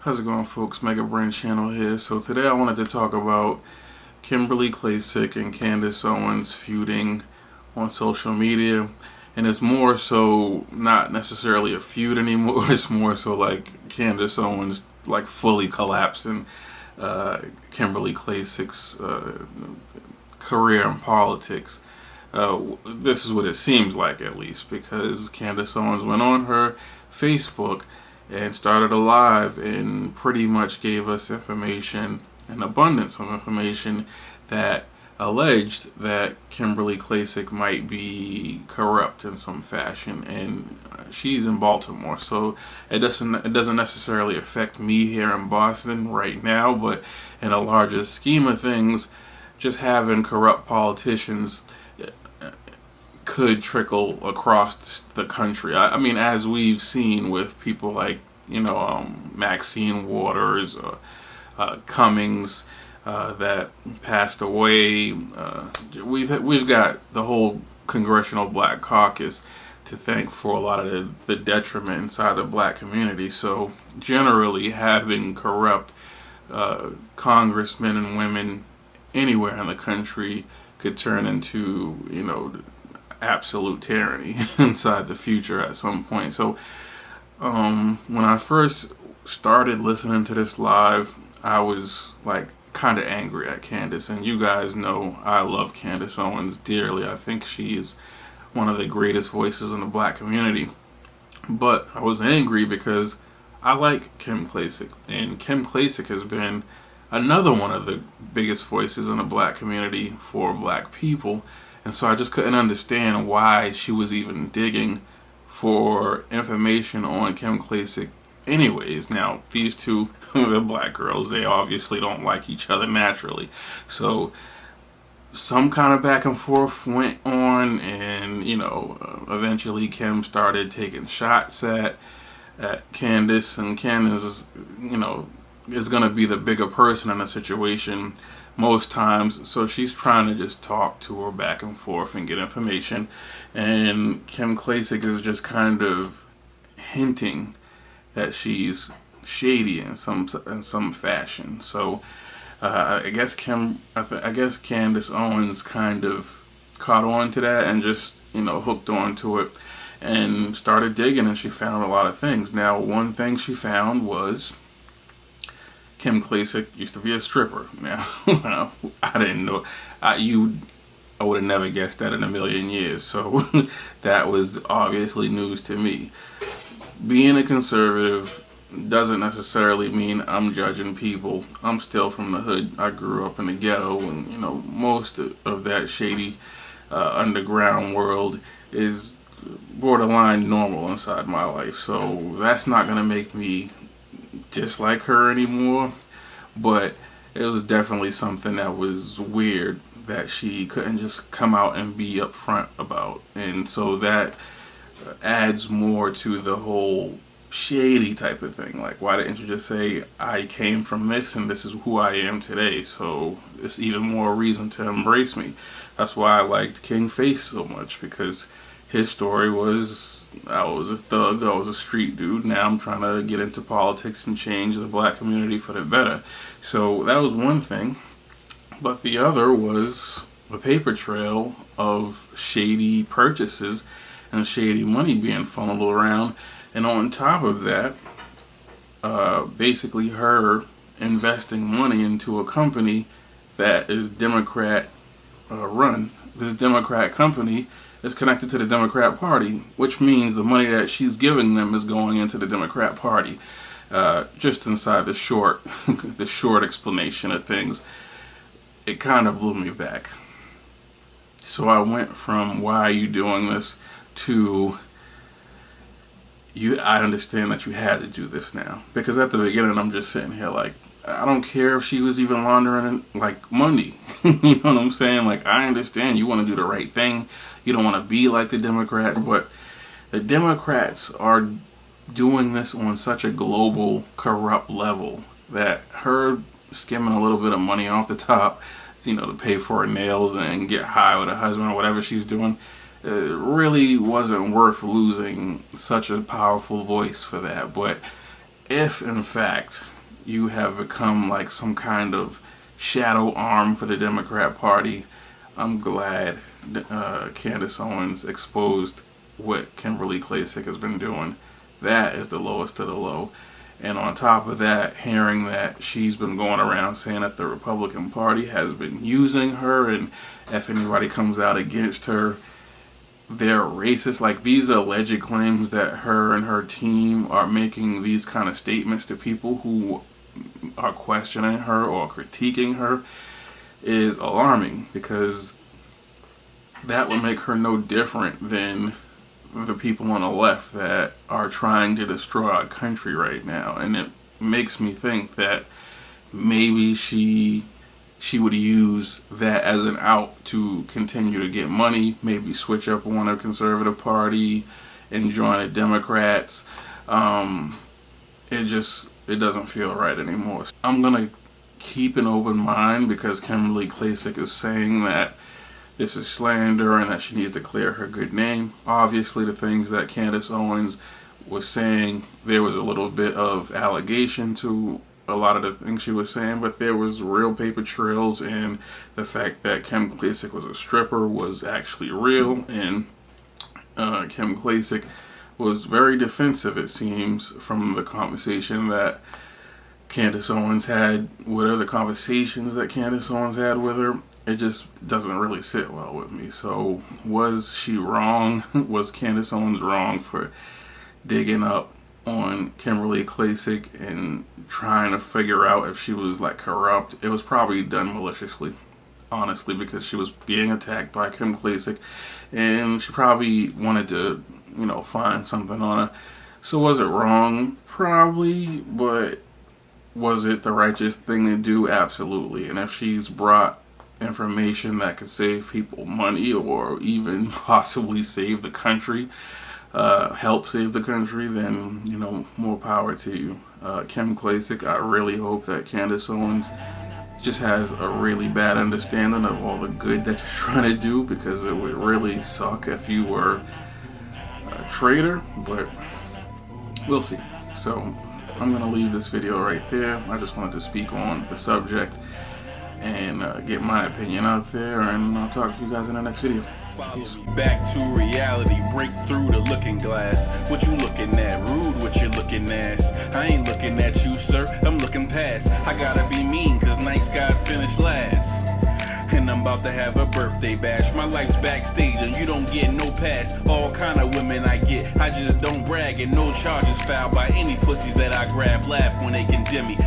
How's it going, folks? Mega Brain Channel here. So today I wanted to talk about Kimberly Klacik and Candace Owens feuding on social media. And it's more so not necessarily a feud anymore. It's more so like Candace Owens like fully collapsing Kimberly Klacik's career in politics. This is what it seems like, at least, because Candace Owens went on her Facebook and started a live and pretty much gave us information, an abundance of information, that alleged that Kimberly Klacik might be corrupt in some fashion, and she's in Baltimore, so it doesn't necessarily affect me here in Boston right now, but in a larger scheme of things, just having corrupt politicians could trickle across the country. I mean, as we've seen with people like, Maxine Waters, Cummings, that passed away. We've got the whole Congressional Black Caucus to thank for a lot of the detriment inside the black community. So generally, having corrupt congressmen and women anywhere in the country could turn into, absolute tyranny inside the future at some point. So when I first started listening to this live, I was like kind of angry at Candace, and you guys know I love Candace Owens dearly. I think she is one of the greatest voices in the black community. But I was angry because I like Kim Klacik, and Kim Klacik has been another one of the biggest voices in the black community for black people. And so I just couldn't understand why she was even digging for information on Kim Klacik anyways. Now, these two, the black girls, they obviously don't like each other naturally. So some kind of back and forth went on, and, eventually Kim started taking shots at Candace, and Candace, is going to be the bigger person in the situation most times, so she's trying to just talk to her back and forth and get information, and Kim Klacik is just kind of hinting that she's shady in some fashion. So I guess Candace Owens kind of caught on to that and just hooked on to it and started digging, and she found a lot of things. Now, one thing she found was Kim Klacik used to be a stripper. Now, I didn't know. I would have never guessed that in a million years. So that was obviously news to me. Being a conservative doesn't necessarily mean I'm judging people. I'm still from the hood. I grew up in the ghetto, and most of that shady underground world is borderline normal inside my life. So that's not gonna make me dislike her anymore, but it was definitely something that was weird that she couldn't just come out and be upfront about, and so that adds more to the whole shady type of thing. Like, why didn't you just say, I came from this and this is who I am today? So it's even more reason to embrace me. That's why I liked King Face so much, because his story was, I was a thug, I was a street dude, now I'm trying to get into politics and change the black community for the better. So that was one thing. But the other was the paper trail of shady purchases and shady money being funneled around. And on top of that, basically her investing money into a company that is Democrat run. This Democrat company is connected to the Democrat Party, which means the money that she's giving them is going into the Democrat Party. Just inside the short, the short explanation of things, it kind of blew me back. So I went from, why are you doing this, to, I understand that you had to do this now. Because at the beginning, I'm just sitting here like, I don't care if she was even laundering like money. You know what I'm saying? Like, I understand you want to do the right thing. You don't want to be like the Democrats, but the Democrats are doing this on such a global, corrupt level that her skimming a little bit of money off the top, to pay for her nails and get high with her husband or whatever she's doing, it really wasn't worth losing such a powerful voice for that. But if in fact you have become like some kind of shadow arm for the Democrat Party. I'm glad Candace Owens exposed what Kimberly Klacik has been doing. That is the lowest of the low. And on top of that, hearing that she's been going around saying that the Republican Party has been using her, and if anybody comes out against her, they're racist. Like, these alleged claims that her and her team are making these kind of statements to people who are questioning her or critiquing her is alarming, because that would make her no different than the people on the left that are trying to destroy our country right now. And it makes me think that maybe she would use that as an out to continue to get money, maybe switch up on a conservative party and join the Democrats. It doesn't feel right anymore. I'm gonna keep an open mind, because Kimberly Klacik is saying that this is slander and that she needs to clear her good name. Obviously, the things that Candace Owens was saying, there was a little bit of allegation to a lot of the things she was saying, but there was real paper trails, and the fact that Kim Klacik was a stripper was actually real. And Kim Klacik was very defensive, it seems, from the conversation that Candace Owens had with her, the conversations that Candace Owens had with her. It just doesn't really sit well with me. So was she wrong? Was Candace Owens wrong for digging up on Kimberly Klacik and trying to figure out if she was like corrupt? It was probably done maliciously, honestly, because she was being attacked by Kim Klacik, and she probably wanted to, find something on her. So was it wrong? Probably, but was it the righteous thing to do? Absolutely. And if she's brought information that could save people money, or even possibly save the country, help save the country, then, more power to you. Kim Klacik, I really hope that Candace Owens just has a really bad understanding of all the good that you're trying to do, because it would really suck if you were a traitor, but we'll see. So I'm going to leave this video right there. I just wanted to speak on the subject and get my opinion out there, and I'll talk to you guys in the next video. Peace. Back to reality, break through the looking glass. What you looking at? Rude, what you looking at? I ain't looking at you, sir, I'm looking past. I gotta be mean, cause nice guys finish last. And I'm about to have a birthday bash. My life's backstage and you don't get no pass. All kind of women I get, I just don't brag. And no charges filed by any pussies that I grab. Laugh when they condemn me.